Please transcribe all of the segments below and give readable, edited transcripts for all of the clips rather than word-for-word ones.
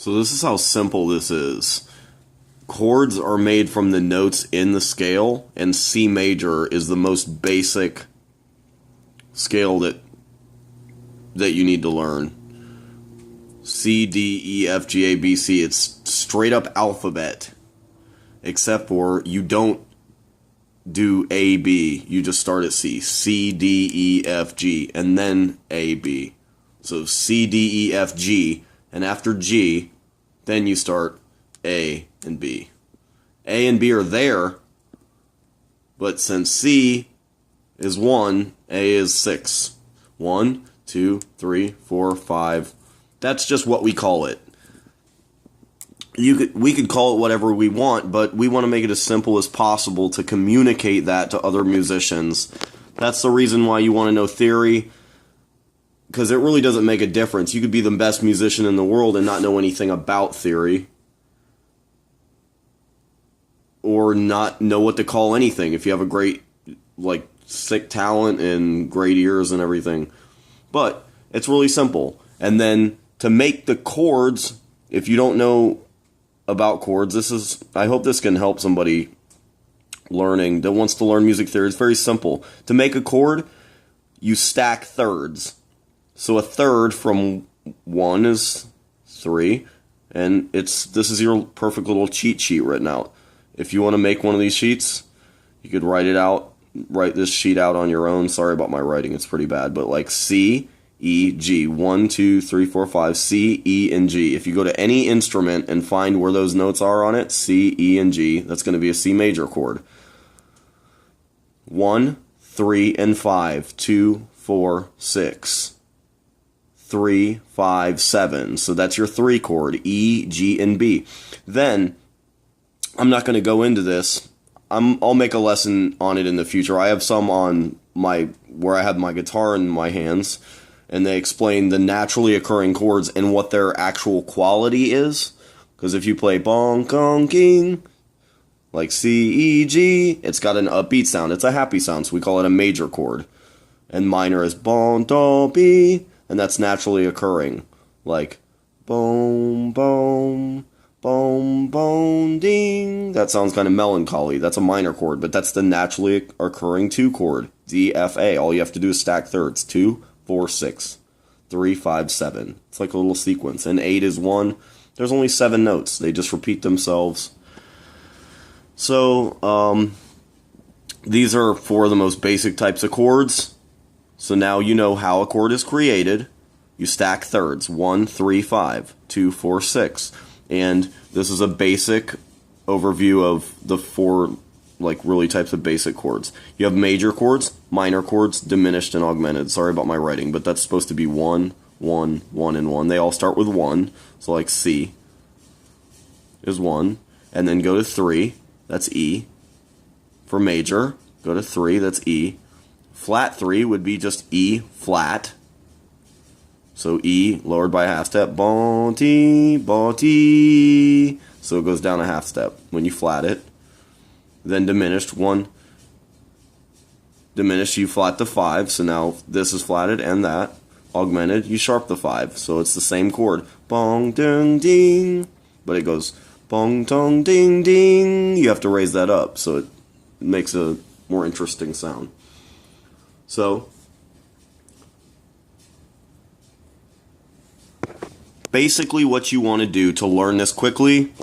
So this is how simple this is. Chords are made from the notes in the scale, and C major is the most basic scale that you need to learn. C, D, E, F, G, A, B, C. It's straight up alphabet. Except for you don't do A, B. You just start at C. C, D, E, F, G. And then A, B. So C, D, E, F, G. And after G, then you start A and B. A and B are there, but since C is 1, A is 6. 1, 2, 3, 4, 5. That's just what we call it. We could call it whatever we want, but we want to make it as simple as possible to communicate that to other musicians. That's the reason why you want to know theory, because it really doesn't make a difference. You could be the best musician in the world and not know anything about theory, or not know what to call anything if you have a great, sick talent and great ears and everything. But it's really simple. And then to make the chords, if you don't know about chords, I hope this can help somebody learning that wants to learn music theory. It's very simple. To make a chord, you stack thirds. So a third from 1 is 3, and this is your perfect little cheat sheet written out. If you want to make one of these sheets, you could write this sheet out on your own. Sorry about my writing, it's pretty bad, but like C, E, G, 1, 2, 3, 4, 5, C, E, and G. If you go to any instrument and find where those notes are on it, C, E, and G, that's going to be a C major chord. 1, 3, and 5, 2, 4, 6. 3, 5, 7. So that's your 3 chord, E, G, and B. Then, I'm not going to go into this. I'll make a lesson on it in the future. I have some on where I have my guitar in my hands, and they explain the naturally occurring chords and what their actual quality is. Because if you play bong, gong, king, like C, E, G, it's got an upbeat sound. It's a happy sound, so we call it a major chord. And minor is bon, do, bi, and that's naturally occurring. Like boom, boom, boom, boom, ding. That sounds kind of melancholy. That's a minor chord, but that's the naturally occurring 2 chord. D, F, A. All you have to do is stack thirds. 2, 4, 6. 3, 5, 7. It's like a little sequence. And 8 is 1. There's only 7 notes. They just repeat themselves. So, these are 4 of the most basic types of chords. So now you know how a chord is created. You stack thirds. 1, 3, 5. 2, 4, 6. And this is a basic overview of the 4 really types of basic chords. You have major chords, minor chords, diminished, and augmented. Sorry about my writing, but that's supposed to be 1, 1, 1, and 1. They all start with 1. So like C is 1. And then go to 3. That's E. For major, go to 3. That's E. Flat 3 would be just E flat. So E lowered by a half step. Bon, ti, bon, ti. So it goes down a half step when you flat it. Then diminished, 1. Diminished, you flat the 5. So now this is flatted and that. Augmented, you sharp the 5. So it's the same chord. Bong, ding, ding. But it goes bong, dong, ding, ding. You have to raise that up so it makes a more interesting sound. So basically what you want to do to learn this quickly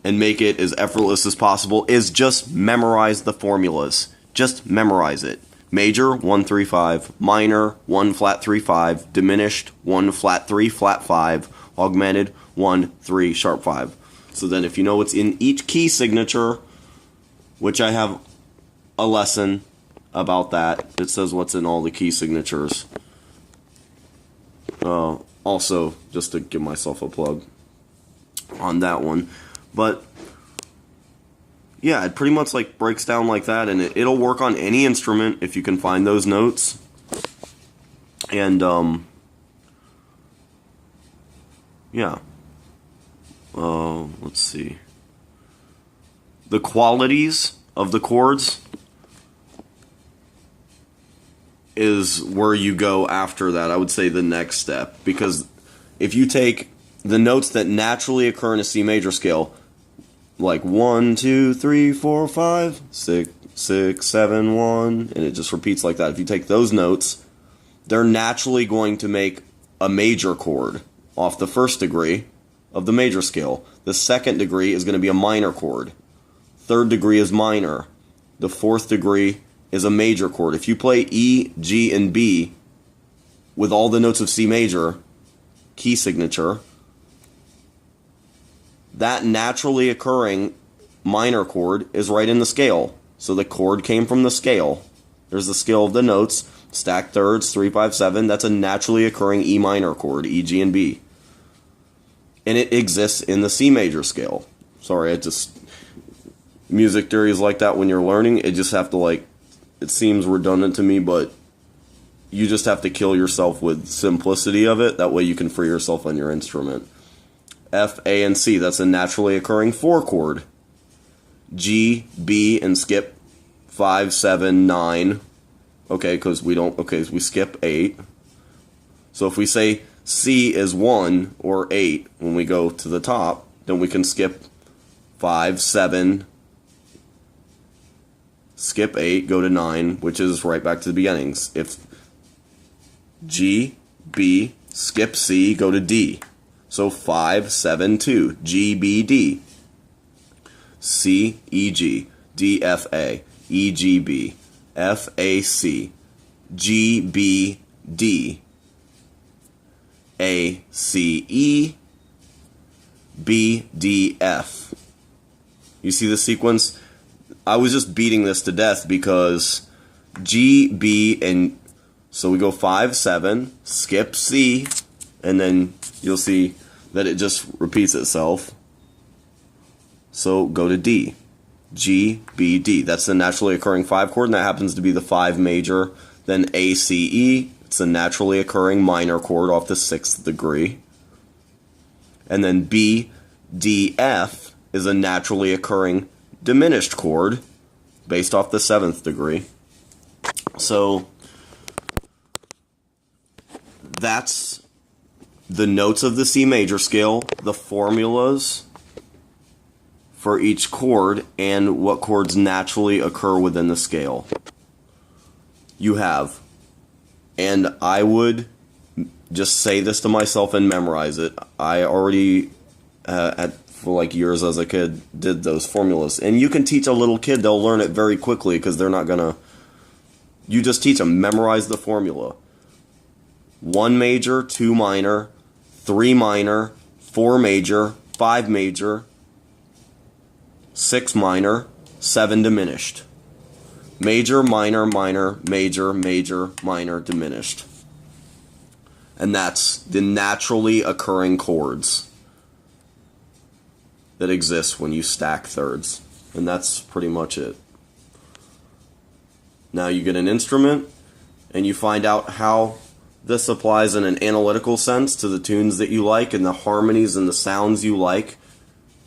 and make it as effortless as possible is just memorize the formulas. Just memorize it. Major, 1, 3, 5. Minor, 1, flat 3, 5. Diminished, 1, flat 3, flat 5. Augmented, 1, 3, sharp 5. So then if you know what's in each key signature, which I have a lesson about that, it says what's in all the key signatures. Also, just to give myself a plug on that one. But yeah, it pretty much breaks down like that, and it'll work on any instrument if you can find those notes. And yeah. Let's see. The qualities of the chords is where you go after that. I would say the next step, because if you take the notes that naturally occur in a C major scale, like 1, 2, 3, 4, 5, 6, 6, 7, 1, and it just repeats like that. If you take those notes, they're naturally going to make a major chord off the first degree of the major scale. The second degree is going to be a minor chord. Third degree is minor. The fourth degree is a major chord. If you play E, G, and B with all the notes of C major, key signature, that naturally occurring minor chord is right in the scale. So the chord came from the scale. There's the scale of the notes, stacked thirds, 3, 5, 7. That's a naturally occurring E minor chord, E, G, and B. And it exists in the C major scale. Sorry, music theory is like that when you're learning. It just have to, like, it seems redundant to me, but you just have to kill yourself with simplicity of it. That way you can free yourself on your instrument. F, A, and C, that's a naturally occurring 4 chord. G, B, and skip 5, 7, 9. Okay, because we skip 8. So if we say C is 1 or 8 when we go to the top, then we can skip 5, 7, skip 8, go to 9, which is right back to the beginnings. If G, B, skip C, go to D. So 5, 7, 2, G, B, D. C, E, G, D, F, A, E, G, B, F, A, C, G, B, D, A, C, E, B, D, F. You see the sequence? I was just beating this to death because G, B, and so we go 5, 7, skip C, and then you'll see that it just repeats itself. So go to D. G, B, D. That's the naturally occurring 5 chord, and that happens to be the 5 major. Then A, C, E. It's a naturally occurring minor chord off the 6th degree. And then B, D, F is a naturally occurring diminished chord based off the 7th degree. So that's the notes of the C major scale, the formulas for each chord, and what chords naturally occur within the scale. You have, and I would just say this to myself and memorize it. I already, for like years as a kid, did those formulas. And you can teach a little kid, they'll learn it very quickly because they're not gonna, you just teach them, memorize the formula. 1 major, 2 minor, 3 minor, 4 major, 5 major, 6 minor, 7 diminished. Major, minor, minor, major, major, minor, diminished. And that's the naturally occurring chords that exist when you stack thirds. And that's pretty much it. Now you get an instrument and you find out how this applies in an analytical sense to the tunes that you like and the harmonies and the sounds you like,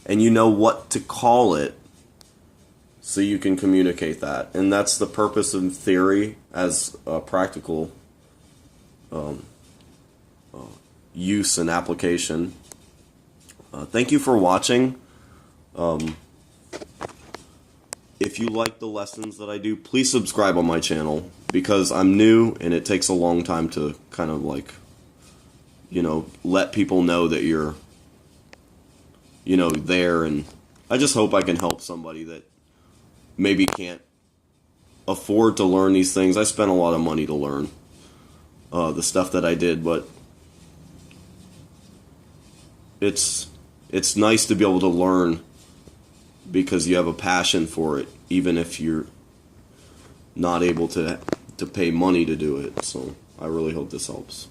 and you know what to call it so you can communicate that. And that's the purpose of theory as a practical use and application. Thank you for watching. If you like the lessons that I do, please subscribe on my channel, because I'm new and it takes a long time to kind of like, let people know that you're, there. And I just hope I can help somebody that maybe can't afford to learn these things. I spent a lot of money to learn the stuff that I did, but it's nice to be able to learn because you have a passion for it, even if you're not able to pay money to do it. So I really hope this helps.